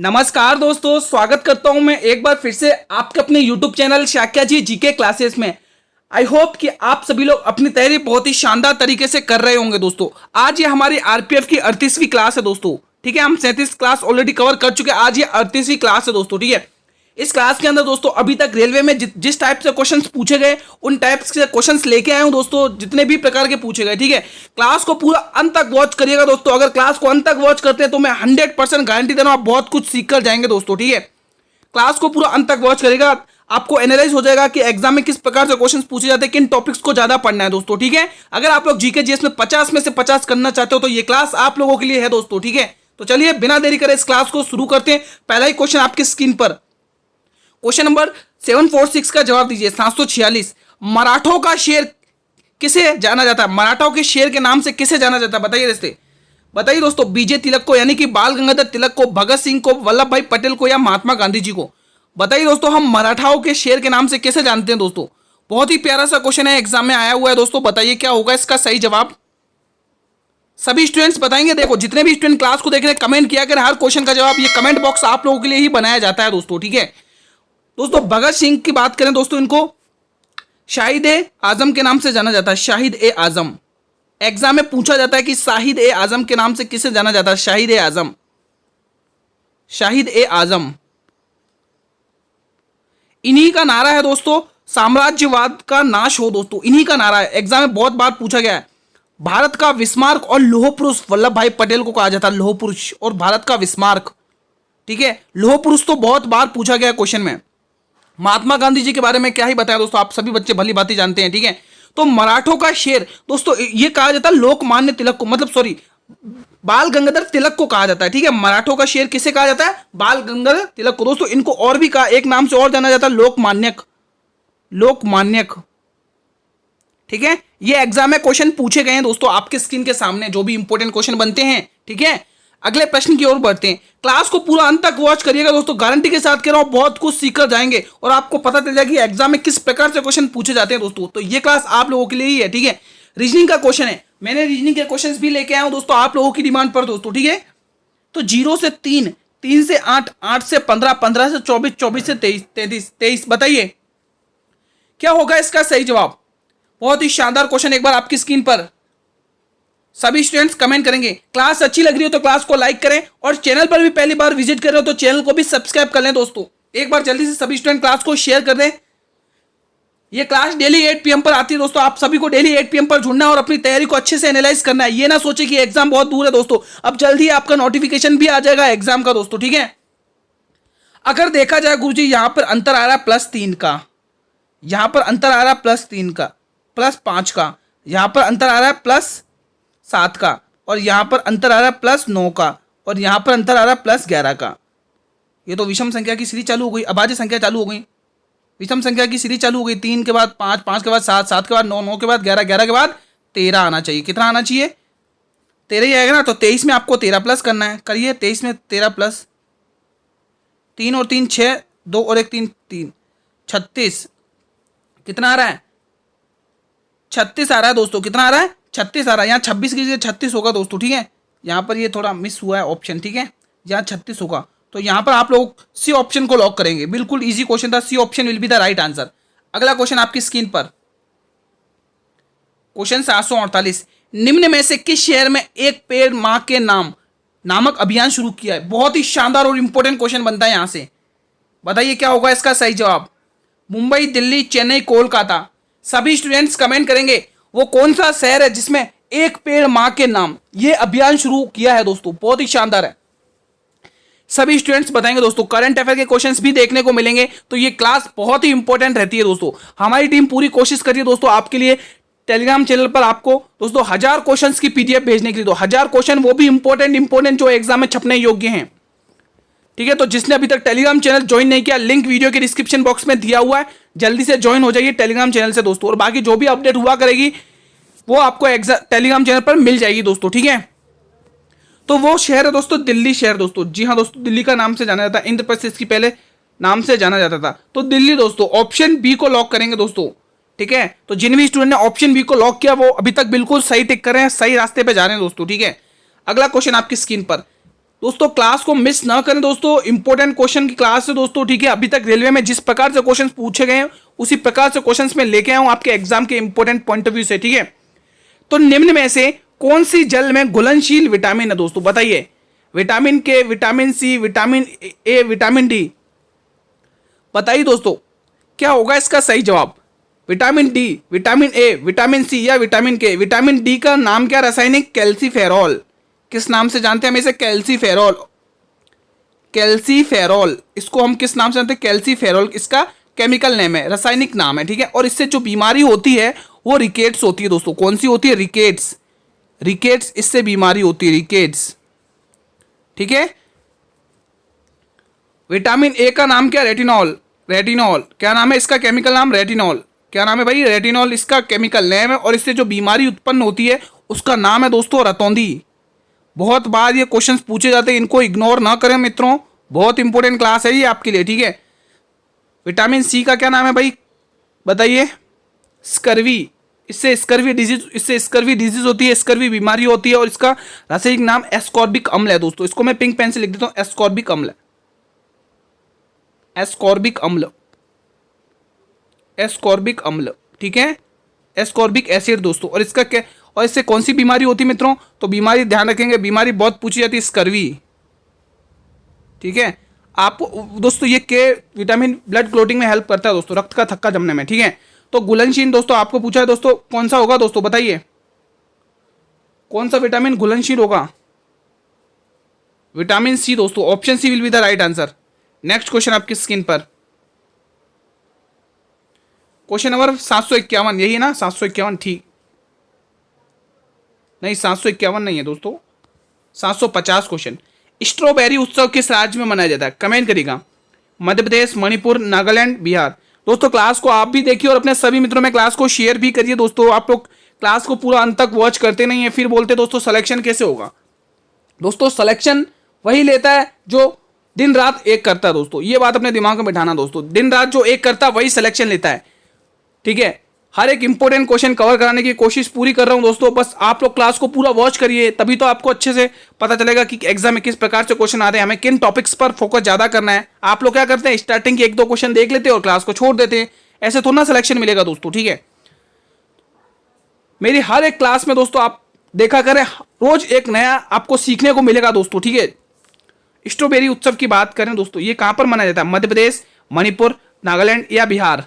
नमस्कार दोस्तों, स्वागत करता हूं मैं एक बार फिर से आपके अपने YouTube चैनल शाक्या जी जीके क्लासेस में। आई होप कि आप सभी लोग अपनी तैयारी बहुत ही शानदार तरीके से कर रहे होंगे। दोस्तों आज ये हमारी आरपीएफ की 38वीं क्लास है दोस्तों। ठीक है, हम 37 क्लास ऑलरेडी कवर कर चुके हैं, आज ये 38वीं क्लास है दोस्तों। ठीक है, इस क्लास के अंदर दोस्तों अभी तक रेलवे में जिस टाइप से क्वेश्चंस पूछे गए उन टाइप्स के क्वेश्चंस लेके आए हूं दोस्तों, जितने भी प्रकार के पूछे गए। ठीक है, क्लास को पूरा अंत तक वॉच करिएगा दोस्तों। अगर क्लास को अंत तक वॉच करते हैं तो मैं 100% गारंटी दे रहा हूं आप बहुत कुछ सीख कर जाएंगे दोस्तों। ठीक है, क्लास को पूरा अंत तक वॉच करेगा, आपको एनालाइज हो जाएगा कि एग्जाम में किस प्रकार से क्वेश्चंस पूछे जाते हैं, किन टॉपिक्स को ज्यादा पढ़ना है दोस्तों। ठीक है, अगर आप लोग जीके जीएस में 50 में से 50 करना चाहते हो तो ये क्लास आप लोगों के लिए है दोस्तों। ठीक है, तो चलिए बिना देरी करे इस क्लास को शुरू करते हैं। पहला ही क्वेश्चन आपकी स्क्रीन पर, क्वेश्चन नंबर 746 का जवाब दीजिए। 746, मराठों का शेर किसे जाना जाता है? मराठों के शेर के नाम से किसे जाना जाता है? बताइए दोस्तों। बीजे तिलक को, यानी कि बाल गंगाधर तिलक को, भगत सिंह को, वल्लभ भाई पटेल को, या महात्मा गांधी जी को? बताइए दोस्तों, हम मराठाओं के शेर के नाम से कैसे जानते हैं दोस्तों? बहुत ही प्यारा सा क्वेश्चन है, एग्जाम में आया हुआ है दोस्तों। बताइए क्या होगा इसका सही जवाब? सभी स्टूडेंट्स बताएंगे। देखो जितने भी स्टूडेंट क्लास को देख रहे हैं कमेंट किया करें हर क्वेश्चन का जवाब। ये कमेंट बॉक्स आप लोगों के लिए ही बनाया जाता है दोस्तों। ठीक है दोस्तों, भगत सिंह की बात करें दोस्तों, इनको शाहिद ए आजम के नाम से जाना जाता है। शाहिद ए आजम, एग्जाम में पूछा जाता है कि शाहिद ए आजम के नाम से किसे जाना जाता है? शाहिद ए आजम, शाहिद ए आजम। इन्हीं का नारा है दोस्तों, साम्राज्यवाद का नाश हो दोस्तों, इन्हीं का नारा है। एग्जाम में बहुत बार पूछा गया है। भारत का विस्मार्क और लौह पुरुष वल्लभ भाई पटेल को कहा जाता है, लौह पुरुष और भारत का विस्मार्क। ठीक है, लौह पुरुष तो बहुत बार पूछा गया क्वेश्चन में। महात्मा गांधी जी के बारे में क्या ही बताया दोस्तों, आप सभी बच्चे भली भांति जानते हैं। ठीक है, तो मराठों का शेर दोस्तों ये कहा जाता है लोकमान्य तिलक को, मतलब सॉरी बाल गंगाधर तिलक को कहा जाता है। ठीक है, मराठों का शेर किसे कहा जाता है? बाल गंगाधर तिलक को। दोस्तों इनको और भी कहा, एक नाम से और जाना जाता है, लोकमान्यक, लोकमान्यक। ठीक है, ये एग्जाम में क्वेश्चन पूछे गए हैं दोस्तों आपके स्क्रीन के सामने, जो भी इंपॉर्टेंट क्वेश्चन बनते हैं। ठीक है, अगले प्रश्न की ओर बढ़ते हैं। क्लास को पूरा अंत तक वॉच करिएगा दोस्तों, गारंटी के साथ कह रहा हूं बहुत कुछ सीखकर जाएंगे और आपको पता चल जाएगा कि एग्जाम में किस प्रकार से क्वेश्चन पूछे जाते हैं दोस्तों। तो ये क्लास आप लोगों के लिए ही है। ठीक है, रीजनिंग का क्वेश्चन है, मैंने रीजनिंग के क्वेश्चंस भी लेके आया हूं दोस्तों आप लोगों की डिमांड पर दोस्तों। ठीक है, तो 0 से 3, 3 से 8, 8 से 15, 15 से 24, 24 से 23, 33, 23। बताइए क्या होगा इसका सही जवाब? बहुत ही शानदार क्वेश्चन, एक बार आपकी स्क्रीन पर सभी स्टूडेंट्स कमेंट करेंगे। क्लास अच्छी लग रही हो तो क्लास को लाइक करें और चैनल पर भी पहली बार विजिट कर रहे हो तो चैनल को भी सब्सक्राइब कर लें दोस्तों। एक बार जल्दी से सभी स्टूडेंट क्लास को शेयर कर दें। ये क्लास डेली 8 PM पर आती है दोस्तों, आप सभी को डेली 8 PM पर जुड़ना है और अपनी तैयारी को अच्छे से एनालाइज करना है। ये ना सोचे कि एग्जाम बहुत दूर है दोस्तों, अब जल्दी आपका नोटिफिकेशन भी आ जाएगा एग्जाम का दोस्तों। ठीक है, अगर देखा जाए गुरुजी यहां पर अंतर आ रहा है +3 का, यहां पर अंतर आ रहा है +3 का, +5 का, यहां पर अंतर आ रहा है +7 का, और यहां पर अंतर आ रहा है +9 का, और यहां पर अंतर आ रहा है +11 का। ये तो विषम संख्या की सीरीज चालू हो गई, अभाज्य संख्या चालू हो गई, विषम संख्या की सीरीज चालू हो गई। 3 के बाद 5, 5 के बाद 7, 7 के बाद 9, 9 के बाद 11, 11 के बाद 13 आना चाहिए। कितना आना चाहिए? 13 ही आएगा ना, तो 23 में आपको 13 प्लस करना है। करिए, 23 में 13 प्लस 3 और 3 6, 2 और 1 3, 3 36। कितना आ रहा है? 36 आ रहा है दोस्तों। कितना आ रहा है? 36 आ रहा है। यहाँ 26 की जगह 36 होगा दोस्तों। ठीक है, यहाँ पर ये थोड़ा मिस हुआ है ऑप्शन। ठीक है, यहाँ 36 होगा, तो यहाँ पर आप लोग सी ऑप्शन को लॉक करेंगे। बिल्कुल इजी क्वेश्चन था, C option will be the right answer. अगला क्वेश्चन आपकी स्क्रीन पर, क्वेश्चन 748, निम्न में से किस शहर में एक पेड़ मां के नाम नामक अभियान शुरू किया है? बहुत ही शानदार और इंपॉर्टेंट क्वेश्चन बनता है यहां से। बताइए क्या होगा इसका सही जवाब? मुंबई, दिल्ली, चेन्नई, कोलकाता। सभी स्टूडेंट्स कमेंट करेंगे वो कौन सा शहर है जिसमें एक पेड़ मां के नाम ये अभियान शुरू किया है दोस्तों। बहुत ही शानदार है, सभी स्टूडेंट्स बताएंगे दोस्तों। करंट अफेयर के क्वेश्चंस भी देखने को मिलेंगे, तो ये क्लास बहुत ही इंपॉर्टेंट रहती है दोस्तों। हमारी टीम पूरी कोशिश करिए दोस्तों आपके लिए टेलीग्राम चैनल पर आपको दोस्तों 1000 क्वेश्चंस की PDF भेजने के लिए। तो 1000 क्वेश्चन, वो भी इंपॉर्टेंट जो एग्जाम में छपने योग्य हैं। ठीक है, तो जिसने अभी तक टेलीग्राम चैनल ज्वाइन नहीं किया, लिंक वीडियो के डिस्क्रिप्शन बॉक्स में दिया हुआ है, जल्दी से ज्वाइन हो जाइए टेलीग्राम चैनल से दोस्तों। और बाकी जो भी अपडेट हुआ करेगी वो आपको टेलीग्राम चैनल पर मिल जाएगी दोस्तों। ठीक है, तो वो शहर है दोस्तों दिल्ली शहर दोस्तों। जी हाँ दोस्तों, दिल्ली का नाम से जाना जाता है, इंद्रप्रस्थ इसकी पहले नाम से जाना जाता था। तो दिल्ली दोस्तों, ऑप्शन बी को लॉक करेंगे दोस्तों। ठीक है, तो जिन भी स्टूडेंट ने ऑप्शन बी को लॉक किया वो अभी तक बिल्कुल सही टिक कर रहे हैं, सही रास्ते पे जा रहे हैं दोस्तों। ठीक है, अगला क्वेश्चन आपकी स्क्रीन पर, दोस्तों क्लास को मिस ना करें दोस्तों, इंपॉर्टेंट क्वेश्चन की क्लास है दोस्तों, ठीक है। अभी तक रेलवे में जिस प्रकार से क्वेश्चन पूछे गए हैं उसी प्रकार से क्वेश्चन में लेके आया हूं आपके एग्जाम के इंपॉर्टेंट पॉइंट ऑफ व्यू से, ठीक है। तो निम्न में से कौन सी जल में घुलनशील विटामिन है दोस्तों, बताइए। Vitamin K, vitamin C, vitamin A, vitamin D, बताइए दोस्तों क्या होगा इसका सही जवाब। Vitamin D, vitamin A, vitamin C या विटामिन के। विटामिन डी का नाम क्या रासायनिक, कैल्सीफेरॉल। किस नाम से जानते हैं हम इसे, कैल्सीफेरॉल। कैल्सीफेरॉल, इसको हम किस नाम से जानते हैं, कैल्सीफेरॉल। इसका केमिकल नेम है, रासायनिक नाम है, ठीक है। और इससे जो बीमारी होती है वो रिकेट्स होती है दोस्तों। कौन सी होती है, रिकेट्स। रिकेट्स, इससे बीमारी होती है, रिकेट्स, ठीक है। विटामिन ए का नाम क्या, रेटिनॉल। रेटिनॉल, क्या नाम है इसका केमिकल नाम, रेटिनॉल। क्या नाम है भाई, रेटिनॉल इसका केमिकल नेम है। और इससे जो बीमारी उत्पन्न होती है उसका नाम है दोस्तों रतौंधी। बहुत बार ये क्वेश्चंस पूछे जाते हैं, इनको इग्नोर ना करें मित्रों, बहुत इंपॉर्टेंट क्लास है ये आपके लिए, ठीक है। विटामिन सी का क्या नाम है भाई, बताइए। स्कर्वी, इससे स्कर्वी डिजीज होती है, स्कर्वी बीमारी होती है। और इसका रासायनिक नाम एस्कॉर्बिक अम्ल है दोस्तों। इसको मैं पिंक पेन से लिख देता हूं, एस्कॉर्बिक अम्ल। एस्कॉर्बिक अम्ल, एस्कॉर्बिक अम्ल, ठीक है, एस्कॉर्बिक एसिड दोस्तों। और इसका क्या, और इससे कौन सी बीमारी होती है मित्रों, तो बीमारी ध्यान रखेंगे, बीमारी बहुत पूछी जाती है, स्कर्वी, ठीक है। आपको दोस्तों ये के विटामिन ब्लड क्लोटिंग में हेल्प करता है दोस्तों, रक्त का थक्का जमने में, ठीक है। तो घुलनशील दोस्तों आपको पूछा है दोस्तों, कौन सा होगा दोस्तों, बताइए कौन सा विटामिन घुलनशील होगा। विटामिन सी दोस्तों, option C will be the right answer. Next question आपकी स्क्रीन पर, क्वेश्चन नंबर 751, यही है ना, 751, ठीक नहीं, 751 नहीं है दोस्तों, 750 क्वेश्चन। स्ट्रॉबेरी उत्सव किस राज्य में मनाया जाता है, कमेंट करिएगा। मध्य प्रदेश, मणिपुर, नागालैंड, बिहार। दोस्तों क्लास को आप भी देखिए और अपने सभी मित्रों में क्लास को शेयर भी करिए दोस्तों। आप लोग क्लास को पूरा अंत तक वॉच करते नहीं है, फिर बोलते दोस्तों सिलेक्शन कैसे होगा। दोस्तों सिलेक्शन वही लेता है जो दिन रात एक करता है दोस्तों, ये बात अपने दिमाग में बिठाना दोस्तों। दिन रात जो एक करता है वही सिलेक्शन लेता है, ठीक है। हर एक इंपॉर्टेंट क्वेश्चन कवर कराने की कोशिश पूरी कर रहा हूं दोस्तों। बस आप लोग क्लास को पूरा वॉच करिए, तभी तो आपको अच्छे से पता चलेगा कि एग्जाम में किस प्रकार से क्वेश्चन आ रहे हैं, हमें किन टॉपिक्स पर फोकस ज्यादा करना है। आप लोग क्या करते हैं, स्टार्टिंग के 1-2 क्वेश्चन देख लेते हैं और क्लास को छोड़ देते हैं, ऐसे थोड़ा ना सिलेक्शन मिलेगा दोस्तों, ठीक है। मेरी हर एक क्लास में दोस्तों आप देखा करें, रोज एक नया आपको सीखने को मिलेगा दोस्तों, ठीक है। स्ट्रॉबेरी उत्सव की बात करें दोस्तों, ये कहां पर मनाया जाता है, मध्य प्रदेश, मणिपुर, नागालैंड या बिहार।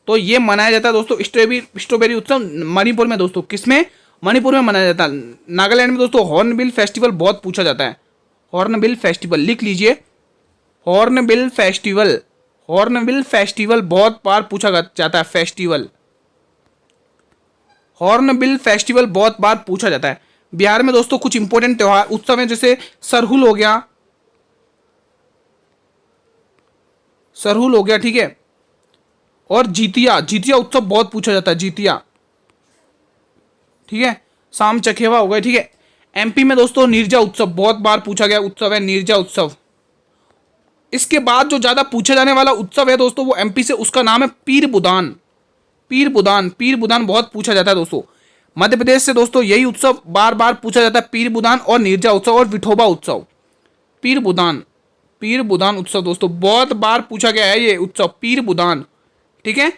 तो ये मनाया जाता है दोस्तों स्ट्रॉबेरी उत्सव मणिपुर में दोस्तों। किसमें, मणिपुर में मनाया जाता है। नागालैंड में दोस्तों हॉर्नबिल फेस्टिवल बहुत पूछा जाता है, हॉर्नबिल फेस्टिवल लिख लीजिए, हॉर्नबिल फेस्टिवल। हॉर्नबिल फेस्टिवल बहुत बार पूछा जाता है, फेस्टिवल, हॉर्नबिल फेस्टिवल बहुत बार पूछा जाता है। बिहार में दोस्तों कुछ इंपॉर्टेंट त्योहार उत्सव है, जैसे सरहुल हो गया, सरहुल हो गया, ठीक है। और जीतिया, जीतिया उत्सव बहुत पूछा जाता है, जीतिया, ठीक है। शाम चकेवा हो गया, ठीक है। एमपी में दोस्तों नीरजा उत्सव बहुत बार पूछा गया उत्सव है, नीरजा उत्सव। इसके बाद जो ज्यादा पूछा जाने वाला उत्सव है दोस्तों वो एमपी से, उसका नाम है पीर बुदान। पीर बुदान, पीर बुदान बहुत पूछा जाता है दोस्तों। मध्य प्रदेश से दोस्तों यही उत्सव बार बार पूछा जाता है, पीर बुदान और नीरजा उत्सव और विठोबा उत्सव। पीर बुदान, पीर बुदान उत्सव दोस्तों बहुत बार पूछा गया है ये उत्सव, पीर बुदान, ठीक है।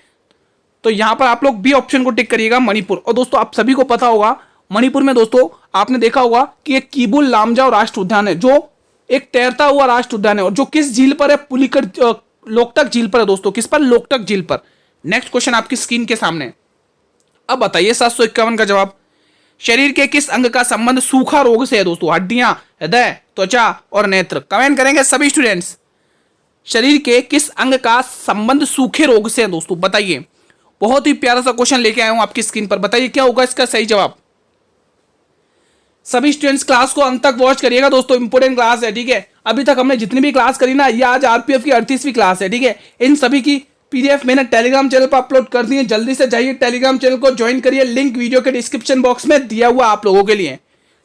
तो यहां पर आप लोग बी ऑप्शन को टिक करिएगा, मणिपुर। और दोस्तों आप सभी को पता होगा मणिपुर में दोस्तों आपने देखा होगा कि एक कीबुल लामजाओ राष्ट्र उद्यान है, जो एक तैरता हुआ राष्ट्र उद्यान है, और जो किस झील पर है, पुलिकट लोकटक झील पर है दोस्तों। किस पर, लोकटक झील पर। नेक्स्ट क्वेश्चन आपकी स्क्रीन के सामने। अब बताइए 751 का जवाब। शरीर के किस अंग का संबंध सूखा रोग से है दोस्तों, हड्डियां, हृदय, त्वचा और नेत्र। कमेंट करेंगे सभी स्टूडेंट्स। शरीर के किस अंग का संबंध सूखे रोग से है दोस्तों, बताइए। बहुत ही प्यारा सा क्वेश्चन लेके आया हूं आपकी स्क्रीन पर, बताइए क्या होगा इसका सही जवाब। सभी स्टूडेंट्स क्लास को अंत तक वॉच करिएगा दोस्तों, इंपोर्टेंट क्लास है, ठीक है। अभी तक हमने जितनी भी क्लास करी ना, ये आज आरपीएफ की 38वीं क्लास है, ठीक है। इन सभी की पीडीएफ मैंने टेलीग्राम चैनल पर अपलोड कर दी है, जल्दी से जाइए टेलीग्राम चैनल को ज्वाइन करिए, लिंक वीडियो के डिस्क्रिप्शन बॉक्स में दिया हुआ आप लोगों के लिए,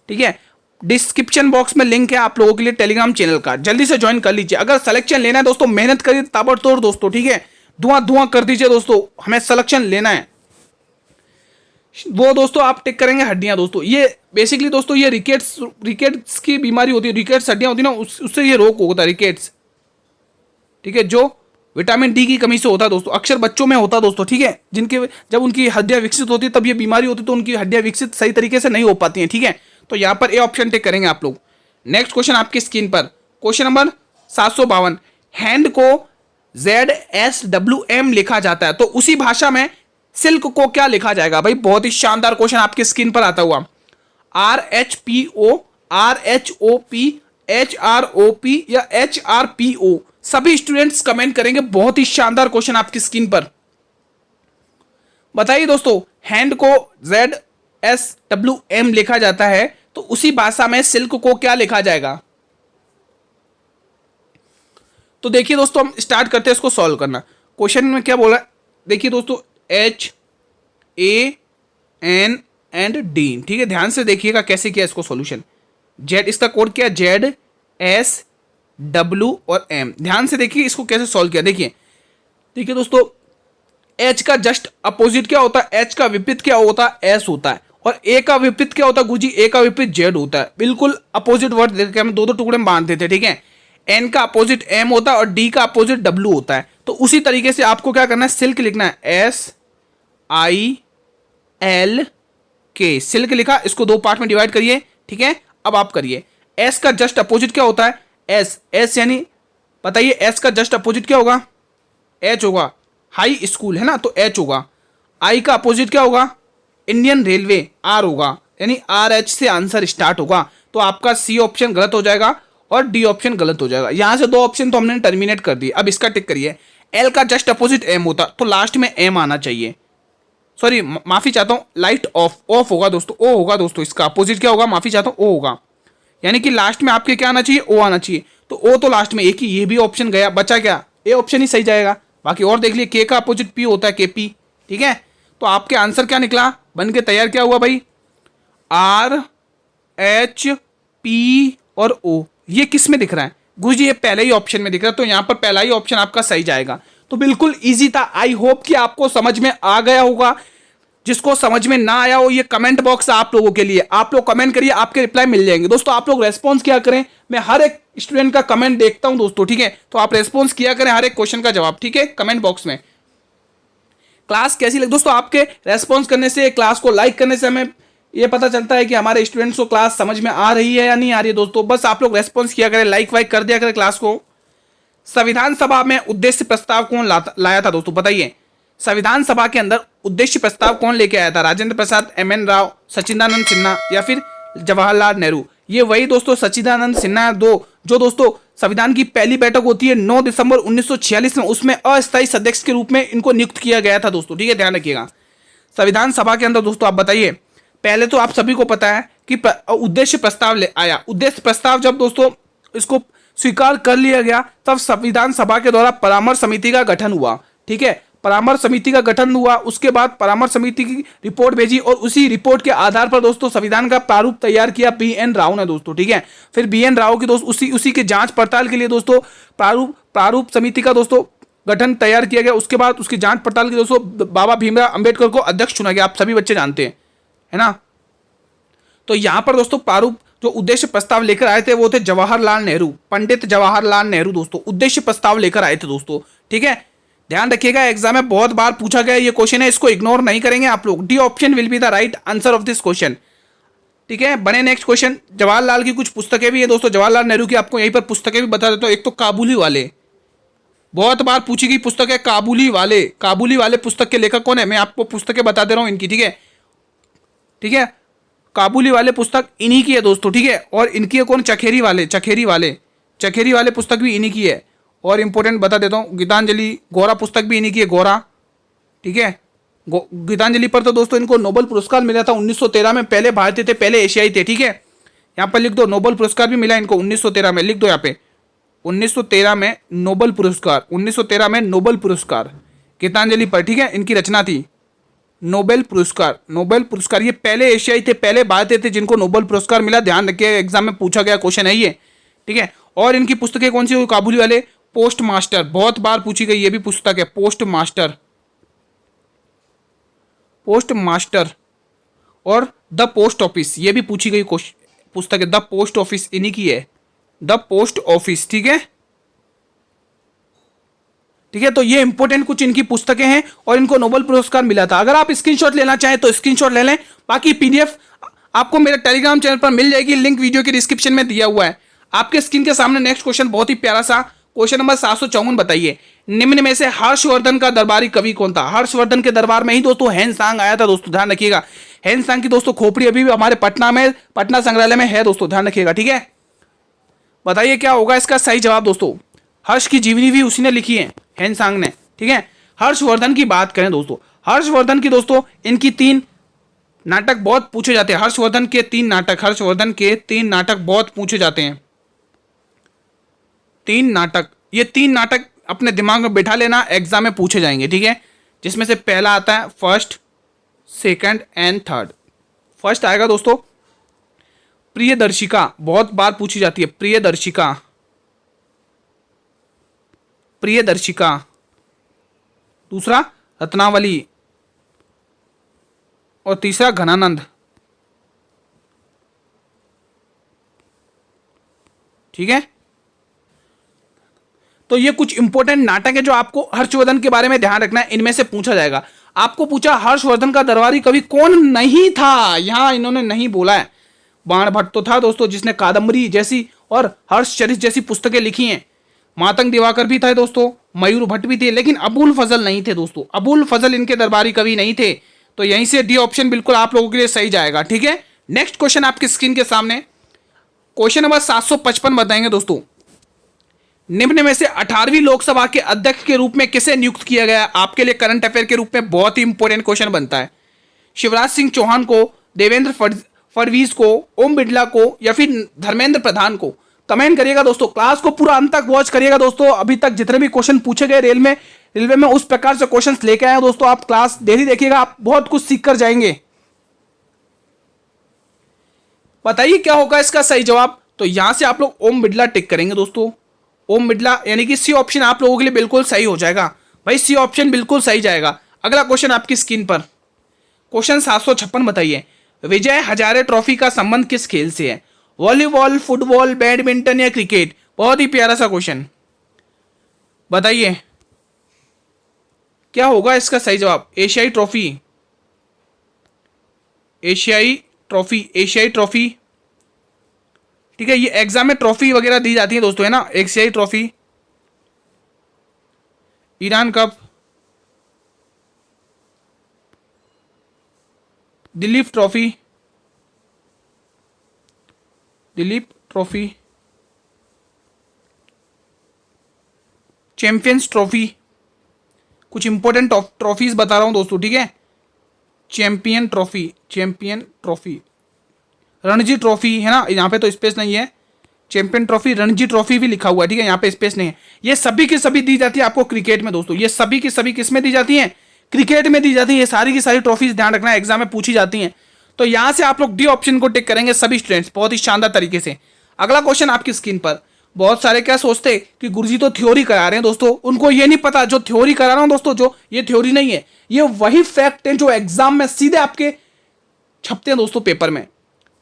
ठीक है। डिस्क्रिप्शन बॉक्स में लिंक है आप लोगों के लिए टेलीग्राम चैनल का, जल्दी से ज्वाइन कर लीजिए। अगर सिलेक्शन लेना है दोस्तों, मेहनत करिए ताबड़तोड़ दोस्तों, ठीक है। धुआं धुआं कर दीजिए दोस्तों, हमें सिलेक्शन लेना है। वो दोस्तों आप टिक करेंगे हड्डियां दोस्तों, ये बेसिकली दोस्तों ये रिकेट्स की बीमारी होती है, रिकेट्स हड्डियां होती है ना, उससे ये रोग होता है रिकेट्स। ठीक है, जो विटामिन डी की कमी से होता है दोस्तों, अक्सर बच्चों में होता है दोस्तों। ठीक है, जिनके जब उनकी हड्डियां विकसित होती है तब ये बीमारी होती है, तो उनकी हड्डियां विकसित सही तरीके से नहीं हो पाती हैं। ठीक है, तो यहाँ पर ए ऑप्शन टिक करेंगे आप लोग। नेक्स्ट क्वेश्चन आपकी स्क्रीन पर, क्वेश्चन नंबर 752, हैंड को ZSWM लिखा जाता है, तो उसी भाषा में सिल्क को क्या लिखा जाएगा? भाई बहुत ही शानदार क्वेश्चन आपकी स्क्रीन पर आता हुआ। RHPO, RHOP, HROP या HRPO, सभी स्टूडेंट्स कमेंट करेंगे। बहुत ही शानदार क्वेश्चन आपकी स्क्रीन पर। बताइए दोस्तों, हैंड को ZSWM लिखा जाता है, तो उसी भाषा में सिल्क को क्या लिखा जाएगा? तो देखिए दोस्तों, हम स्टार्ट करते हैं इसको सॉल्व करना। क्वेश्चन में क्या बोला, देखिए दोस्तों, HAN एंड D। ठीक है, ध्यान से देखिएगा कैसे किया इसको सॉल्यूशन। जेड, इसका कोड क्या है? ZSW और M। ध्यान से देखिए इसको कैसे सॉल्व किया। देखिए दोस्तों, H का जस्ट अपोजिट क्या होता है? H का विपरीत क्या होता है? S होता है। और A का विपरीत क्या होता है गुरुजी? A का विपरीत Z होता है। बिल्कुल अपोजिट वर्ड देकर हम दो टुकड़े में बांध देते हैं। ठीक है, N का अपोजिट M होता है और D का अपोजिट W होता है। तो उसी तरीके से आपको क्या करना है? सिल्क लिखना है, SILK। सिल्क लिखा, इसको दो पार्ट में डिवाइड करिए। ठीक है, अब आप करिए। S का जस्ट अपोजिट क्या होता है? S यानी बताइए, S का जस्ट अपोजिट क्या होगा? H होगा, हाई स्कूल है ना, तो H होगा। I का अपोजिट क्या होगा? इंडियन रेलवे, R होगा, यानी RH से आंसर स्टार्ट होगा। तो आपका C ऑप्शन गलत हो जाएगा और D ऑप्शन गलत हो जाएगा। यहां से दो ऑप्शन तो हमने टर्मिनेट कर दिए। अब इसका टिक करिए। L का जस्ट अपोजिट M होता, तो लास्ट में M आना चाहिए। सॉरी, माफी चाहता हूं, लाइट ऑफ होगा दोस्तों, O होगा दोस्तों। इसका अपोजिट क्या होगा? माफी चाहता हूं, O होगा। यानी कि लास्ट में आपके क्या आना चाहिए? O आना चाहिए। तो O तो लास्ट में, एक ही ये भी ऑप्शन गया, बचा क्या? A ऑप्शन ही सही जाएगा। बाकी और देख लिए, K का अपोजिट P होता है, KP। ठीक है, तो आपके आंसर क्या निकला? बन के तैयार क्या हुआ भाई? RHP और O। ये किस में दिख रहा है गुरुजी? ये पहले ही ऑप्शन में दिख रहा है, तो यहाँ पर पहला ही ऑप्शन आपका सही जाएगा। तो बिल्कुल इजी था। आई होप कि आपको समझ में आ गया होगा। जिसको समझ में ना आया हो, ये कमेंट बॉक्स आप लोगों के लिए, आप लोग कमेंट करिए, आपके रिप्लाई मिल जाएंगे। दोस्तों आप लोग रेस्पॉन्स किया करें, मैं हर एक स्टूडेंट का कमेंट देखता हूं दोस्तों। ठीक है, तो आप रेस्पॉन्स किया करें हर एक क्वेश्चन का जवाब। ठीक है, कमेंट बॉक्स में। क्लास कैसी लगी दोस्तों? आपके रेस्पॉन्स करने से, क्लास को लाइक करने से हमें ये पता चलता है कि हमारे स्टूडेंट्स को क्लास समझ में आ रही है या नहीं आ रही है। दोस्तों बस आप लोग रेस्पॉन्स किया करें, लाइक वाइक कर दिया करें क्लास को। संविधान सभा में उद्देश्य प्रस्ताव कौन लाया था दोस्तों? बताइए, संविधान सभा के अंदर उद्देश्य प्रस्ताव कौन लेके आया था? राजेंद्र प्रसाद, MN राव, सच्चिदानंद सिन्हा या फिर जवाहरलाल नेहरू? ये वही दोस्तों सच्चिदानंद सिन्हा दो, जो दोस्तों संविधान की पहली बैठक होती है 9 दिसंबर 1946 में, उसमें अस्थायी सदस्य के रूप में इनको नियुक्त किया गया था दोस्तों। ठीक है, ध्यान रखिएगा। संविधान सभा के अंदर दोस्तों आप बताइए, पहले तो आप सभी को पता है कि उद्देश्य प्रस्ताव आया। उद्देश्य प्रस्ताव जब दोस्तों इसको स्वीकार कर लिया गया, तब संविधान सभा के द्वारा परामर्श समिति का गठन हुआ। ठीक है, परामर्श समिति का गठन हुआ, उसके बाद परामर्श समिति की रिपोर्ट भेजी और उसी रिपोर्ट के आधार पर दोस्तों संविधान का प्रारूप तैयार किया BN राव ने दोस्तों। ठीक है, फिर BN राव की दोस्तों उसी के जांच पड़ताल के लिए दोस्तों प्रारूप समिति का दोस्तों गठन तैयार किया गया। उसके बाद उसकी जांच पड़ताल के दोस्तों बाबा भीमराव अंबेडकर को अध्यक्ष चुना गया। आप सभी बच्चे जानते हैं, है ना। तो यहां पर दोस्तों प्रारूप जो उद्देश्य प्रस्ताव लेकर आए थे वो थे जवाहरलाल नेहरू, पंडित जवाहरलाल नेहरू दोस्तों उद्देश्य प्रस्ताव लेकर आए थे दोस्तों। ठीक है, ध्यान रखिएगा, एग्जाम में बहुत बार पूछा गया ये क्वेश्चन है, इसको इग्नोर नहीं करेंगे आप लोग। D option will be the right answer of this question. ठीक है, बने नेक्स्ट क्वेश्चन। जवाहरलाल की कुछ पुस्तकें भी है दोस्तों, जवाहरलाल नेहरू की आपको यहीं पर पुस्तकें भी बता देता हूं। एक तो काबुली वाले, बहुत बार पूछी गई पुस्तक है काबुली वाले। काबुली वाले पुस्तक के लेखक कौन है? मैं आपको पुस्तकें बता दे रहा हूं इनकी। ठीक है, ठीक है, काबुली वाले पुस्तक इन्हीं की है दोस्तों। ठीक है, और इनकी है कौन? चखेरी वाले पुस्तक भी इन्हीं की है। और इंपॉर्टेंट बता देता हूँ, गीतांजलि गौरा पुस्तक भी इन्हीं की है, गौरा। ठीक है, गीतांजलि पर तो दोस्तों इनको नोबेल पुरस्कार मिला था 1913 में। पहले भारतीय थे, पहले एशियाई थे। ठीक है, यहाँ पर लिख दो, नोबेल पुरस्कार भी मिला इनको 1913 में। लिख दो यहाँ पे 1913 में नोबेल पुरस्कार, 1913 में नोबेल पुरस्कार गीतांजलि पर। ठीक है, इनकी रचना थी नोबेल पुरस्कार। ये पहले एशियाई थे, पहले भारतीय थे जिनको नोबेल पुरस्कार मिला। ध्यान रखिए, एग्जाम में पूछा गया क्वेश्चन है ये। ठीक है, और इनकी पुस्तकें कौन सी हुई काबुली वाले? पोस्ट मास्टर, बहुत बार पूछी गई ये भी पुस्तक है, पोस्ट मास्टर। और द पोस्ट ऑफिस, ये भी पूछी गई पुस्तक है। द पोस्ट ऑफिस इन्हीं की है, द पोस्ट ऑफिस। ठीक है, ठीक है। तो ये इंपॉर्टेंट कुछ इनकी पुस्तकें हैं और इनको नोबेल पुरस्कार मिला था। अगर आप स्क्रीनशॉट लेना चाहें तो स्क्रीनशॉट ले लें, बाकी पीडीएफ आपको मेरे टेलीग्राम चैनल पर मिल जाएगी, लिंक वीडियो के डिस्क्रिप्शन में दिया हुआ है। आपके स्क्रीन के सामने नेक्स्ट क्वेश्चन बहुत ही प्यारा सा क्वेश्चन नंबर 754, बताइए निम्न में से हर्षवर्धन का दरबारी कवि कौन था? हर्षवर्धन के दरबार में ही दोस्तों ह्वेन-त्सांग आया था दोस्तों, ध्यान रखिएगा। ह्वेन-त्सांग की दोस्तों खोपड़ी अभी भी हमारे पटना संग्रहालय में है दोस्तों, ध्यान रखिएगा। ठीक है, बताइए क्या होगा इसका सही जवाब दोस्तों। हर्ष की जीवनी भी उसी ने लिखी है, ह्वेन-त्सांग ने। ठीक है, हर्षवर्धन की बात करें दोस्तों, हर्षवर्धन की दोस्तों इनकी 3 नाटक बहुत पूछे जाते हैं। हर्षवर्धन के 3 नाटक बहुत पूछे जाते हैं। 3 नाटक, ये 3 नाटक अपने दिमाग में बैठा लेना, एग्जाम में पूछे जाएंगे। ठीक है, जिसमें से पहला आता है first, second and third. First आएगा दोस्तों प्रियदर्शिका, बहुत बार पूछी जाती है। प्रियदर्शिका, प्रियदर्शिका। दूसरा रत्नावली और तीसरा घनानंद। ठीक है, तो ये कुछ इंपॉर्टेंट नाटक है जो आपको हर्षवर्धन के बारे में ध्यान रखना है, इनमें से पूछा जाएगा। आपको पूछा हर्षवर्धन का दरबारी कवि कौन नहीं था, यहां इन्होंने नहीं बोला है। बाण भट्ट तो था दोस्तों, जिसने कादम्बरी जैसी और हर्षचरित जैसी पुस्तकें लिखी हैं। मातंग दिवाकर भी था दोस्तों, मयूर भट्ट भी थे, लेकिन अबुल फजल नहीं थे दोस्तों। अबुल फजल इनके दरबारी कवि नहीं थे। तो यहीं से डी ऑप्शन बिल्कुल आप लोगों के लिए सही जाएगा। ठीक है, नेक्स्ट क्वेश्चन आपकी स्क्रीन के सामने, क्वेश्चन नंबर 755 बताएंगे दोस्तों। निम्न में से 18वीं लोकसभा के अध्यक्ष के रूप में किसे नियुक्त किया गया? आपके लिए करंट अफेयर के रूप में बहुत ही इंपॉर्टेंट क्वेश्चन बनता है। शिवराज सिंह चौहान को, देवेंद्र फडणवीस को, ओम बिड़ला को, या फिर धर्मेंद्र प्रधान को? कमेंट करिएगा दोस्तों, क्लास को पूरा अंत तक वॉच करिएगा दोस्तों। अभी तक जितने भी क्वेश्चन पूछे गए रेलवे में उस प्रकार से क्वेश्चन लेके आए दोस्तों। आप क्लास डेली देखिएगा, आप बहुत कुछ सीख कर जाएंगे। बताइए क्या होगा इसका सही जवाब। तो यहां से आप लोग ओम बिड़ला टिक करेंगे दोस्तों। ओम बिड़ला, यानी कि सी ऑप्शन आप लोगों के लिए बिल्कुल सही हो जाएगा भाई, सी ऑप्शन बिल्कुल सही जाएगा। अगला क्वेश्चन आपकी स्क्रीन पर, क्वेश्चन 756 बताइए विजय हजारे ट्रॉफी का संबंध किस खेल से है? वॉलीबॉल, फुटबॉल, बैडमिंटन या क्रिकेट? बहुत ही प्यारा सा क्वेश्चन, बताइए क्या होगा इसका सही जवाब। एशियाई ट्रॉफी, एशियाई ट्रॉफी, एशियाई ट्रॉफी। ठीक है, ये एग्जाम में ट्रॉफी वगैरह दी जाती है दोस्तों, है ना। एशियाई trophy, Iran cup, Dilip trophy, Dilip trophy, champions trophy. कुछ इंपॉर्टेंट ट्रॉफीज बता रहा हूं दोस्तों। ठीक है, champion trophy, champion trophy, Ranji trophy, है ना, यहाँ पे तो स्पेस नहीं है। चैंपियन ट्रॉफी, रणजी ट्रॉफी भी लिखा हुआ है। ठीक है, यहाँ पे स्पेस नहीं है। ये सभी की सभी दी जाती है आपको क्रिकेट में दोस्तों। ये सभी की सभी किस में दी जाती है? क्रिकेट में दी जाती है। ये सारी की सारी ट्रॉफीज ध्यान रखना, एग्जाम में पूछी जाती हैं। तो यहां से आप लोग डी ऑप्शन को टिक करेंगे सभी स्टूडेंट्स, बहुत ही शानदार तरीके से। अगला क्वेश्चन आपकी स्क्रीन पर, बहुत सारे क्या सोचते कि गुरुजी तो थ्योरी करा रहे हैं दोस्तों, उनको ये नहीं पता जो थ्योरी करा रहा हूं दोस्तों, जो ये थ्योरी नहीं है, ये वही फैक्ट है जो एग्जाम में सीधे आपके छपते हैं दोस्तों पेपर में।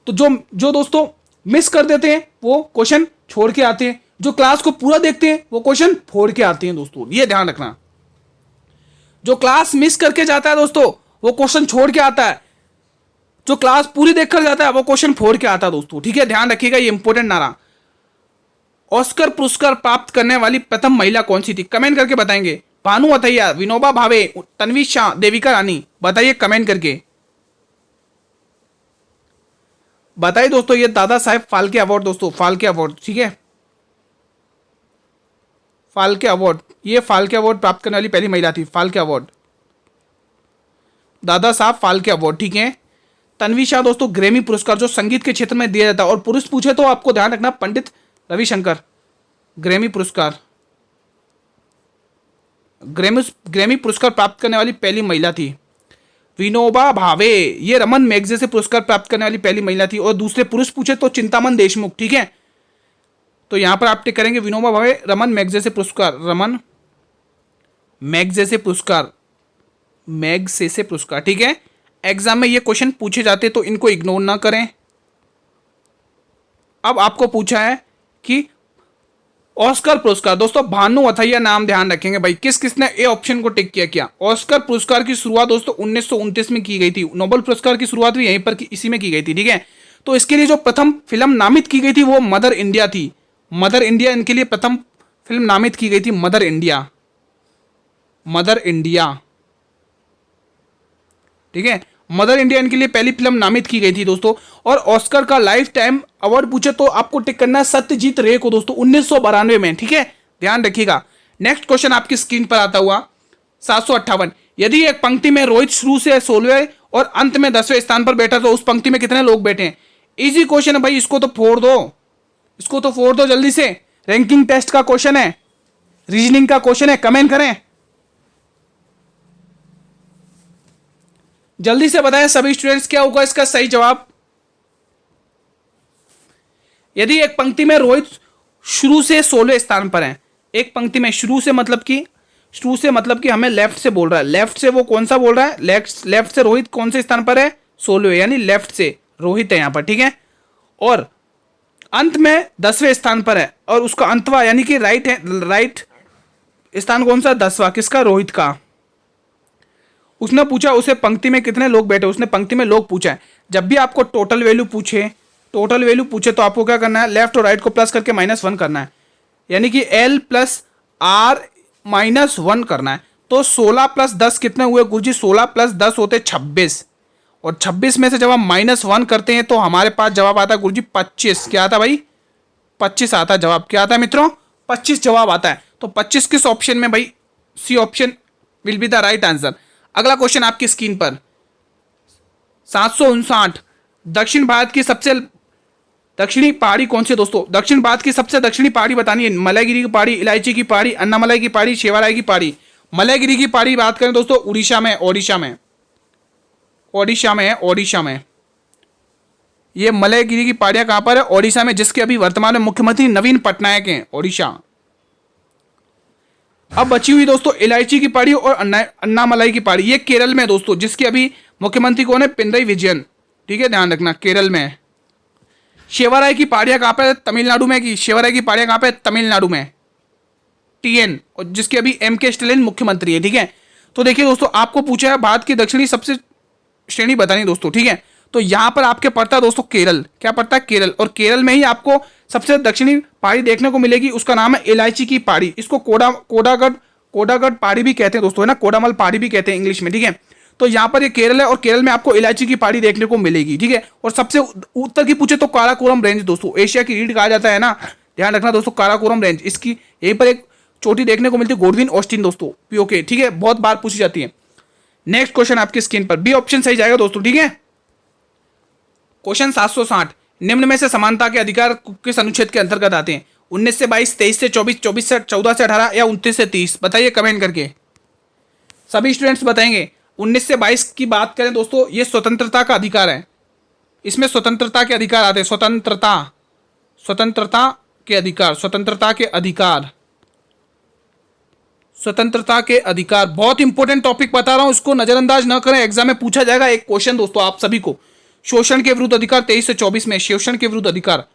तो जो दोस्तों मिस कर देते हैं वो क्वेश्चन छोड़ के आते हैं, जो क्लास को पूरा देखते हैं वो क्वेश्चन फोड़ के आते हैं दोस्तों, ये ध्यान रखना। जो क्लास मिस करके जाता है दोस्तों वो क्वेश्चन छोड़ के आता है, जो क्लास पूरी देखकर जाता है वो क्वेश्चन फोड़ के आता है दोस्तों। ठीक है, ध्यान रखिएगा, ये इंपॉर्टेंट नारा। ऑस्कर पुरस्कार प्राप्त करने वाली प्रथम महिला कौन सी थी? कमेंट करके बताएंगे। भानु अथैया, विनोबा भावे, तन्वी शाह, देविका रानी? बताइए कमेंट करके बताइए दोस्तों। ये दादा साहेब फाल्के अवार्ड दोस्तों, फाल्के अवार्ड। ठीक है, फाल्के अवार्ड, ये फाल्के अवार्ड प्राप्त करने वाली पहली महिला थी। Phalke award, Dada Saheb Phalke award. ठीक है, तन्वी शाह दोस्तों ग्रैमी पुरस्कार जो संगीत के क्षेत्र में दिया जाता है, और पुरुष पूछे तो आपको ध्यान रखना पंडित रविशंकर, ग्रैमी पुरस्कार, ग्रैमी पुरस्कार प्राप्त करने वाली पहली महिला थी। विनोबा भावे, ये रमन मैगजे से पुरस्कार प्राप्त करने वाली पहली महिला थी। और दूसरे पुरुष पूछे तो चिंतामन देशमुख। ठीक है, तो यहां पर आप टिक करेंगे विनोबा भावे, रमन मैगजे से पुरस्कार, रमन मैगजे से पुरस्कार, मैगसे से पुरस्कार। ठीक है, एग्जाम में ये क्वेश्चन पूछे जाते तो इनको इग्नोर ना करें। अब आपको पूछा है कि ऑस्कर पुरस्कार, दोस्तों भानु अथैया नाम ध्यान रखेंगे भाई, किस किसने ए ऑप्शन को टिक किया क्या। ऑस्कर पुरस्कार की शुरुआत दोस्तों 1929 में की गई थी। नोबेल पुरस्कार की शुरुआत भी यहीं पर इसी में की गई थी, ठीक है। तो इसके लिए जो प्रथम फिल्म नामित की गई थी वो मदर इंडिया थी। मदर इंडिया इनके लिए प्रथम फिल्म नामित की गई थी, मदर इंडिया, मदर इंडिया, ठीक है। मदर इंडिया इनके लिए पहली फिल्म नामित की गई थी दोस्तों। और ऑस्कर का लाइफ टाइम अवार्ड पूछे तो आपको टिक करना है सत्यजीत रे को दोस्तों, 1992 में, ठीक है, ध्यान रखिएगा। नेक्स्ट क्वेश्चन आपकी स्क्रीन पर आता हुआ 758, यदि एक पंक्ति में रोहित शुरू से 16वें और अंत में 10वें स्थान पर बैठा तो उस पंक्ति में कितने लोग बैठे हैं। इजी क्वेश्चन है भाई, इसको तो फोड़ दो, इसको तो फोड़ दो जल्दी से। रैंकिंग टेस्ट का क्वेश्चन है, रीजनिंग का क्वेश्चन है, कमेंट करें जल्दी से, बताएं सभी स्टूडेंट्स क्या होगा इसका सही जवाब। यदि एक पंक्ति में रोहित शुरू से 16वें स्थान पर है, एक पंक्ति में शुरू से मतलब कि हमें लेफ्ट से बोल रहा है, लेफ्ट से वो कौन सा बोल रहा है, लेफ्ट से रोहित कौन से स्थान पर है, 16वें, यानी लेफ्ट से रोहित है यहां पर, ठीक है। और अंत में 10वें स्थान पर है और उसका अंतवा यानी कि राइट स्थान कौन सा, 10वां, किसका, रोहित का। उसने पूछा उसे पंक्ति में कितने लोग बैठे, उसने पंक्ति में लोग पूछा है। जब भी आपको टोटल वैल्यू पूछे तो आपको क्या करना है, लेफ्ट और राइट को प्लस करके -1 करना है, यानी कि L + R -1 करना है। तो 16 + 10 कितने हुए गुरुजी, 16 + 10 होते 26, और 26 में से जब हम -1 करते हैं तो हमारे पास जवाब आता है गुरुजी 25। क्या आता भाई, 25 आता है जवाब। क्या आता है मित्रों, 25 जवाब आता है। तो 25 किस ऑप्शन में भाई, C option will be the right answer. अगला क्वेश्चन आपकी स्क्रीन पर 759, दक्षिण भारत की सबसे दक्षिणी पहाड़ी कौन सी दोस्तों, दक्षिण भारत की सबसे दक्षिणी पहाड़ी बतानी है। मलयगिरी की पहाड़ी, इलायची की पहाड़ी, अन्नामलाई की पहाड़ी, शेवाराय की पहाड़ी। मलयगिरी की पहाड़ी बात करें दोस्तों उड़ीसा में, ओडिशा में ये मलयगिरी की पहाड़ियां कहां पर है, ओडिशा में, जिसके अभी वर्तमान में मुख्यमंत्री नवीन पटनायक हैं, ओडिशा। अब बची हुई दोस्तों इलायची की पहाड़ी और अन्नामलाई की पहाड़ी, ये केरल में दोस्तों, जिसके अभी मुख्यमंत्री कौन है, पिनराई विजयन, ठीक है, ध्यान रखना, केरल में। शेवाराय की पहाड़ियां कहां पर है, तमिलनाडु में की, शेवाराय की पहाड़ियां कहां पर है, तमिलनाडु में, TN, और जिसके अभी MK स्टालिन मुख्यमंत्री है, ठीक है। तो देखिए दोस्तों आपको पूछा है भारत की दक्षिणी सबसे श्रेणी बतानी दोस्तों, ठीक है। तो यहां पर आपके पड़ता है दोस्तों केरल, क्या पड़ता है, केरल, और केरल में ही आपको सबसे दक्षिणी पहाड़ी देखने को मिलेगी, उसका नाम है इलायची की पहाड़ी। इसको कोडागढ़ पहाड़ी भी कहते हैं दोस्तों, है ना, कोडामल पहाड़ी भी कहते हैं इंग्लिश में, ठीक है। तो यहाँ पर ये केरल है और केरल में आपको इलायची की पहाड़ी देखने को मिलेगी, ठीक है। और सबसे उत्तर की पूछे तो काराकोरम रेंज दोस्तों, एशिया की रीढ़ कहा जाता है ना, ध्यान रखना दोस्तों, काराकोरम रेंज, इसकी यहीं पर एक चोटी देखने को मिलती है, गोडविन ऑस्टिन दोस्तों, POK, ठीक है, बहुत बार पूछी जाती है। नेक्स्ट क्वेश्चन आपकी स्क्रीन पर, बी ऑप्शन सही जाएगा दोस्तों, ठीक है। क्वेश्चन 760, निम्न में से समानता के अधिकार किस अनुच्छेद के अंतर्गत आते हैं, 19 से 22, 23 से 24, 24 से 14 से 18 या 29 से 30, बताइए कमेंट करके, सभी स्टूडेंट्स बताएंगे। 19 से 22 की बात करें दोस्तों, ये स्वतंत्रता का अधिकार है, इसमें स्वतंत्रता के अधिकार आते हैं, स्वतंत्रता के अधिकार, बहुत इंपॉर्टेंट टॉपिक बता रहा हूं, इसको नजरअंदाज न करें, एग्जाम में पूछा जाएगा। एक क्वेश्चन दोस्तों आप सभी को, शोषण के विरुद्ध अधिकार 23 से 24 में, शोषण के विरुद्ध अधिकार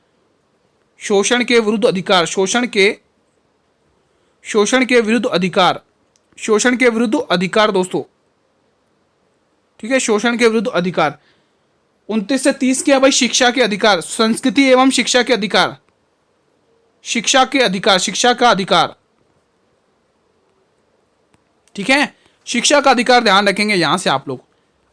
दोस्तों, ठीक है, शोषण के विरुद्ध अधिकार। 29 से 30 क्या भाई, शिक्षा के अधिकार, संस्कृति एवं शिक्षा का अधिकार, ठीक है, शिक्षा का अधिकार ध्यान रखेंगे यहां से आप लोग।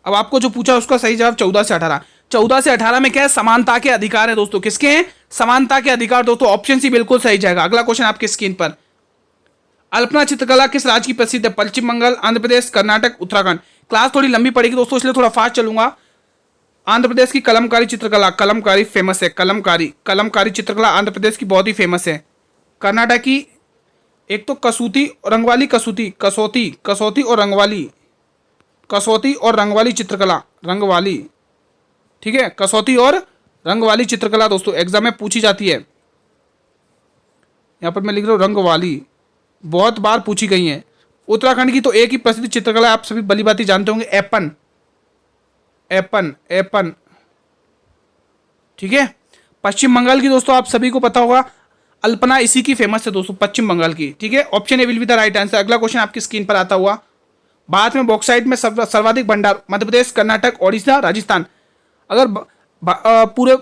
अब आपको जो पूछा उसका सही जवाब 14 से 18, 14 से 18 में क्या है, समानता के अधिकार है दोस्तों, किसके हैं, समानता के अधिकार दोस्तों, ऑप्शन सी बिल्कुल सही जाएगा। अगला क्वेश्चन आपकी स्क्रीन पर, अल्पना चित्रकला किस राज्य की प्रसिद्ध है, पश्चिम बंगाल, आंध्र प्रदेश, कर्नाटक, उत्तराखंड। क्लास थोड़ी लंबी पड़ेगी दोस्तों, इसलिए थोड़ा फास्ट चलूंगा। आंध्र प्रदेश की कलमकारी फेमस है, कलमकारी चित्रकला आंध्र प्रदेश की बहुत ही फेमस है। कर्नाटक की एक तो कसौती और रंगवाली चित्रकला, ठीक है, कसौती और रंगवाली चित्रकला दोस्तों एग्जाम में पूछी जाती है। यहां पर मैं लिख रहा हूं रंगवाली, बहुत बार पूछी गई है। उत्तराखंड की तो एक ही प्रसिद्ध चित्रकला आप सभी भली भांति जानते होंगे, एपन एपन, ठीक है। पश्चिम बंगाल की दोस्तों आप सभी को पता होगा, अल्पना इसी की फेमस है दोस्तों, पश्चिम बंगाल की, ठीक है। Option A will be the right answer. अगला क्वेश्चन आपकी स्क्रीन पर आता हुआ, भारत में बॉक्साइट में सर्वाधिक भंडार मध्य प्रदेश, कर्नाटक, ओडिशा, राजस्थान। अगर पूरे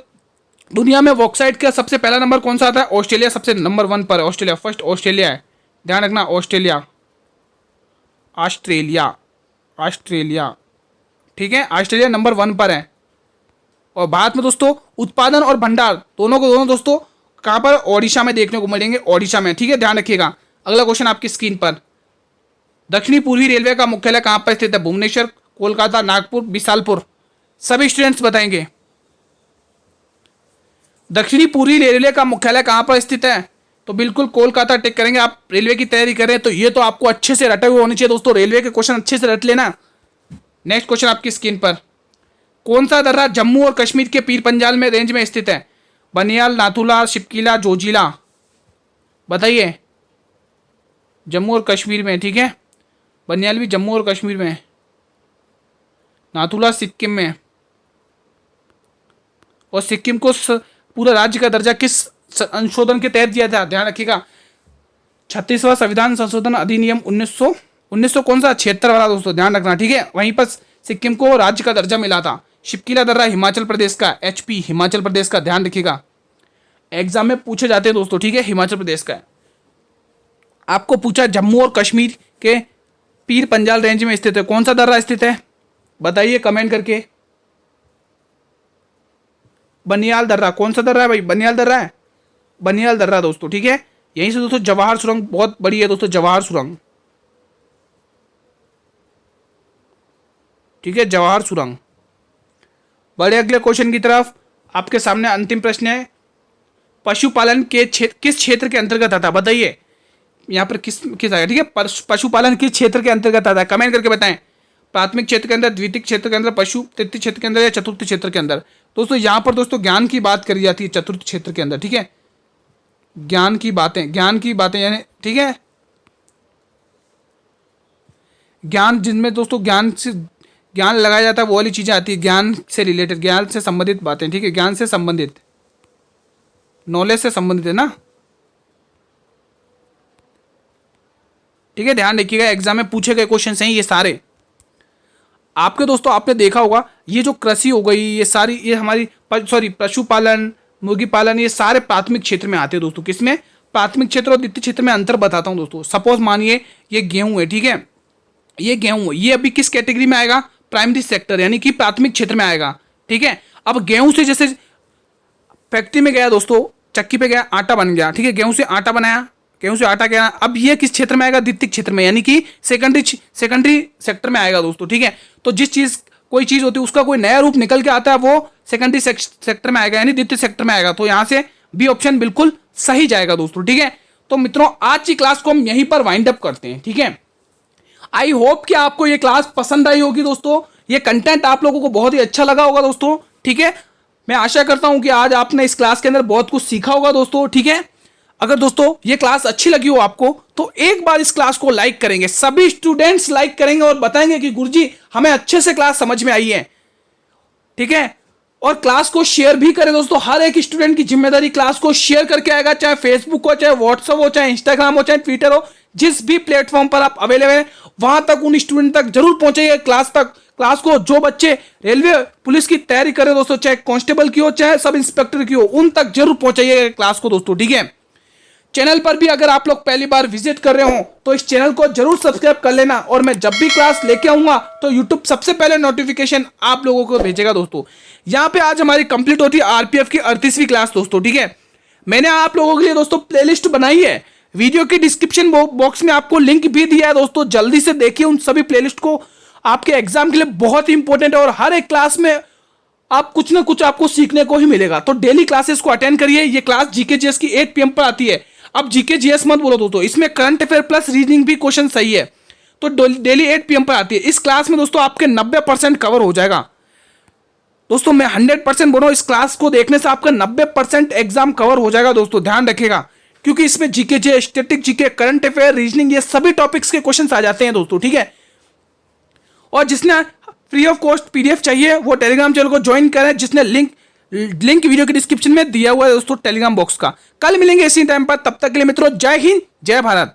दुनिया में बॉक्साइट का सबसे पहला नंबर कौन सा आता है? ऑस्ट्रेलिया सबसे नंबर 1 पर है। ऑस्ट्रेलिया फर्स्ट, ऑस्ट्रेलिया है, ध्यान रखना। ऑस्ट्रेलिया ऑस्ट्रेलिया ऑस्ट्रेलिया, ठीक है। ऑस्ट्रेलिया नंबर 1 पर है। और भारत में दोस्तों उत्पादन और भंडार दोनों को दोनों दोस्तों कहाँ पर? ओडिशा में देखने को मिलेंगे, ओडिशा में, ठीक है, ध्यान रखिएगा। अगला क्वेश्चन आपकी स्क्रीन पर, दक्षिणी पूर्वी रेलवे का मुख्यालय कहाँ पर स्थित है? भुवनेश्वर, कोलकाता, नागपुर, बिसालपुर। सभी स्टूडेंट्स बताएंगे। दक्षिणी पूर्वी रेलवे का मुख्यालय कहाँ पर स्थित है? तो बिल्कुल कोलकाता टिक करेंगे। आप रेलवे की तैयारी कर रहे हैं तो ये तो आपको अच्छे से रटे हुए होने चाहिए दोस्तों, रेलवे के क्वेश्चन अच्छे से रट लेना। नेक्स्ट क्वेश्चन आपकी स्क्रीन पर, कौन सा दर्रा जम्मू और कश्मीर के पीर पंजाल में रेंज में स्थित है? बनियाल, नाथुला, शिपकीला, जोजिला। बताइए। जम्मू और कश्मीर में, ठीक है। बनियाल भी जम्मू और कश्मीर में, नाथुला सिक्किम में। और सिक्किम को पूरा राज्य का दर्जा किस संशोधन के तहत दिया था? ध्यान रखिएगा, 36वां संविधान संशोधन अधिनियम 1900 कौन सा? 76 वाला दोस्तों, ध्यान रखना, ठीक है। वहीं पर सिक्किम को राज्य का दर्जा मिला था। शिपकीला दर्रा हिमाचल प्रदेश का, HP हिमाचल प्रदेश का, ध्यान रखिएगा, एग्जाम में पूछे जाते हैं दोस्तों, ठीक है, हिमाचल प्रदेश का है। आपको पूछा जम्मू और कश्मीर के पीर पंजाल रेंज में स्थित है, कौन सा दर्रा स्थित है? बताइए कमेंट करके। बनियाल दर्रा, कौन सा दर्रा है भाई? बनियाल दर्रा है, बनियाल दर्रा दोस्तों, ठीक है। यहीं से दोस्तों जवाहर सुरंग बहुत बड़ी है दोस्तों, जवाहर सुरंग, ठीक है, जवाहर सुरंग। बड़े अगले क्वेश्चन की तरफ, आपके सामने अंतिम प्रश्न है, पशुपालन के किस क्षेत्र के अंतर्गत आता है? बताइए यहाँ पर किस आएगा, ठीक है। पशुपालन किस क्षेत्र के अंतर्गत आता है? कमेंट करके बताएं। प्राथमिक क्षेत्र के अंदर, द्वितीय क्षेत्र के अंदर, पशु तृतीय क्षेत्र के अंदर या चतुर्थ क्षेत्र के अंदर? दोस्तों यहाँ पर दोस्तों ज्ञान की बात करी जाती है चतुर्थ क्षेत्र के अंदर, ठीक है। ज्ञान की बातें यानी, ठीक है, ज्ञान जिनमें दोस्तों ज्ञान लगाया जाता है वो वाली चीजें आती है, ज्ञान से रिलेटेड, ज्ञान से संबंधित बातें, ठीक है, ज्ञान से संबंधित, नॉलेज से संबंधित है ना, ठीक है। ध्यान रखिएगा, एग्जाम में पूछे गए क्वेश्चन हैं ये सारे आपके दोस्तों। आपने देखा होगा ये जो कृषि हो गई, ये सारी, ये हमारी पशुपालन, मुर्गी पालन, ये सारे प्राथमिक क्षेत्र में आते हैं दोस्तों। किसमें? प्राथमिक क्षेत्र और द्वितीय क्षेत्र में अंतर बताता हूं दोस्तों। सपोज मानिए ये गेहूं है, ठीक है, ये गेहूं है, ये अभी किस कैटेगरी में आएगा? प्राइमरी सेक्टर, यानी कि प्राथमिक क्षेत्र में आएगा, ठीक है। अब गेहूं से जैसे फैक्ट्री में गया दोस्तों, चक्की पे गया, आटा बन गया, ठीक है, गेहूं से आटा बनाया, गेहूं से आटा गया, अब ये किस क्षेत्र में आएगा? द्वितीय क्षेत्र में, यानी कि सेकेंडरी सेक्टर में आएगा दोस्तों, ठीक है। तो जिस चीज कोई चीज होती है उसका कोई नया रूप निकल के आता है, वो सेकेंडरी सेक्टर में आएगा, यानी द्वितीय सेक्टर में आएगा। तो यहां से बी ऑप्शन बिल्कुल सही जाएगा दोस्तों, ठीक है। तो मित्रों आज की क्लास को हम यहीं पर वाइंड अप करते हैं, ठीक है। आई होप कि आपको ये क्लास पसंद आई होगी दोस्तों, ये कंटेंट आप लोगों को बहुत ही अच्छा लगा होगा दोस्तों, ठीक है। मैं आशा करता हूं कि आज आपने इस क्लास के अंदर बहुत कुछ सीखा होगा दोस्तों, ठीक है। अगर दोस्तों ये क्लास अच्छी लगी हो आपको तो एक बार इस क्लास को लाइक करेंगे, सभी स्टूडेंट्स लाइक करेंगे और बताएंगे कि गुरुजी हमें अच्छे से क्लास समझ में आई है, ठीक है। और क्लास को शेयर भी करें दोस्तों, हर एक स्टूडेंट की जिम्मेदारी क्लास को शेयर करके आएगा, चाहे फेसबुक हो, चाहे व्हाट्सएप हो, चाहे इंस्टाग्राम हो, चाहे ट्विटर हो, जिस भी प्लेटफॉर्म पर आप अवेलेबल हैं वहां तक उन स्टूडेंट तक जरूर पहुंचाइए क्लास तक। क्लास को जो बच्चे रेलवे पुलिस की तैयारी करें दोस्तों, चाहे कांस्टेबल की हो चाहे सब इंस्पेक्टर की हो, उन तक जरूर पहुंचाइए क्लास को दोस्तों, ठीक है। चैनल पर भी अगर आप लोग पहली बार विजिट कर रहे हो तो इस चैनल को जरूर सब्सक्राइब कर लेना, और मैं जब भी क्लास लेके आऊंगा तो यूट्यूब सबसे पहले नोटिफिकेशन आप लोगों को भेजेगा दोस्तों। यहाँ पे आज हमारी कंप्लीट होती है आरपीएफ की 38वीं क्लास दोस्तों, ठीक है। मैंने आप लोगों के लिए दोस्तों प्लेलिस्ट बनाई है, वीडियो के डिस्क्रिप्शन बॉक्स में आपको लिंक भी दिया है दोस्तों, जल्दी से देखिए उन सभी प्लेलिस्ट को, आपके एग्जाम के लिए बहुत ही इंपॉर्टेंट है और हर एक क्लास में आप कुछ ना कुछ आपको सीखने को ही मिलेगा। तो डेली क्लासेस को अटेंड करिए। ये क्लास जीके जीएस की 8 PM पर आती है। अब जीके जीएस मत बोलो दोस्तों, इसमें करंट अफेयर प्लस रीजनिंग भी क्वेश्चन सही है। तो डेली 8 PM पर आती है। इस क्लास में दोस्तों आपके 90% कवर हो जाएगा दोस्तों। मैं 100% बोल रहा हूं, इस क्लास को देखने से आपका 90% एग्जाम कवर हो जाएगा दोस्तों, ध्यान रखिएगा, क्योंकि इसमें जीके जे, static GK, current affair, reasoning, ये सभी टॉपिक्स के क्वेश्चन आ जाते हैं दोस्तों, ठीक है। और जिसने फ्री ऑफ कॉस्ट पीडीएफ चाहिए वो टेलीग्राम चैनल को ज्वाइन करें, जिसने लिंक वीडियो के डिस्क्रिप्शन में दिया हुआ है दोस्तों टेलीग्राम बॉक्स का। कल मिलेंगे इसी टाइम पर, तब तक के लिए मित्रों जय हिंद जय भारत।